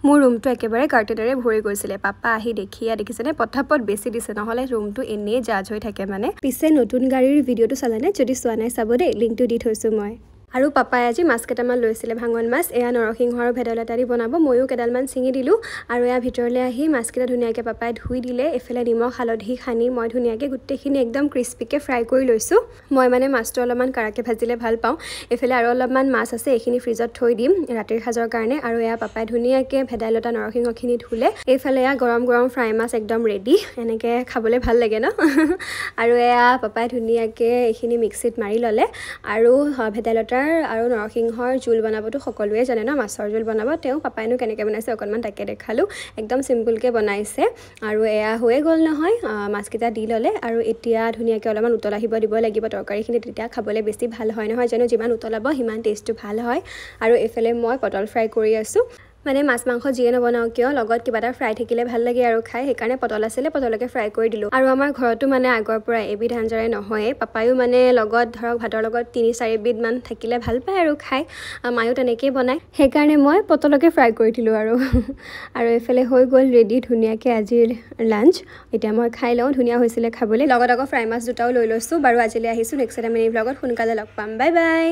মোৰ ৰুমটো একেবাৰে কাৰ্টেনেৰে ভৰি গৈছিলে পাপা আহি দেখিছেনে পথাপত বেছি দিছে নহলে ৰুমটো এনেই জাজ হৈ থাকে মানে পিছে নতুন গাড়ীৰ ভিডিঅ'টো চালানে যদি চোৱা নাই চাব দেই লিংকটো দি থৈছো মই আৰু পাপাই আজি মাছ কেইটামান লৈছিলে ভাঙন মাছ এয়া নৰসিংহ আৰু ভেদাইলতা দি বনাব ময়ো কেডালমান ছিঙি দিলোঁ আৰু এয়া ভিতৰলৈ আহি মাছকেইটা ধুনীয়াকৈ পাপাই ধুই দিলে এফালে নিমখ হালধি সানি মই ধুনীয়াকৈ গোটেইখিনি একদম ক্ৰিস্পিকৈ ফ্ৰাই কৰি লৈছোঁ মই মানে মাছটো অলপমান কাৰাকৈ ভাজিলে ভাল পাওঁ এফালে আৰু অলপমান মাছ আছে এইখিনি ফ্ৰিজত থৈ দিম ৰাতিৰ সাজৰ কাৰণে আৰু এয়া পাপাই ধুনীয়াকৈ ভেদাইলতা নৰসিংহখিনি ধুলে এইফালে এয়া গৰম গৰম ফ্ৰাই মাছ একদম ৰেডি এনেকৈ খাবলৈ ভাল লাগে ন আৰু এয়া পাপাই ধুনীয়াকৈ এইখিনি মিক্সিত মাৰি ল'লে আৰু ভেদাইলতা আৰু নৰসিংহৰ জোল বনাবতো সকলোৱে জানে ন মাছৰ জোল বনাব তেওঁ পাপাইনো কেনেকৈ বনাইছে অকণমান তাকে দেখালোঁ একদম চিম্পুলকৈ বনাইছে আৰু এয়া হৈয়ে গ'ল নহয় মাছকেইটা দি ল'লে আৰু এতিয়া ধুনীয়াকৈ অলপমান উতল আহিব দিব লাগিব তৰকাৰীখিনি তেতিয়া খাবলৈ বেছি ভাল হয় নহয় জানো যিমান উতলাব সিমান টেষ্টটো ভাল হয় আৰু এইফালে মই পটল ফ্ৰাই কৰি আছোঁ মানে মাছ মাংস যিয়ে নবনাও কিয় লগত কিবা এটা ফ্ৰাই থাকিলে ভাল লাগে আৰু খাই সেইকাৰণে পটল আছিলে পটলকে ফ্ৰাই কৰি দিলোঁ আৰু আমাৰ ঘৰতো মানে আগৰ পৰা এবিধ আঞ্জাৰে নহয়ে পাপায়ো মানে লগত ধৰক ভাতৰ লগত 3-4 বিধমান থাকিলে ভাল পায় আৰু খাই মায়ো তেনেকেই বনায় সেইকাৰণে মই পটলকে ফ্ৰাই কৰি দিলোঁ আৰু এইফালে হৈ গ'ল ৰেডি ধুনীয়াকৈ আজিৰ লাঞ্চ এতিয়া মই খাই লওঁ ধুনীয়া হৈছিলে খাবলৈ লগত আকৌ ফ্ৰাই মাছ দুটাও লৈ লৈছোঁ বাৰু আজিলৈ আহিছোঁ নেক্সট এটা মিনি ব্লগত সোনকালে লগ পাম বাই বাই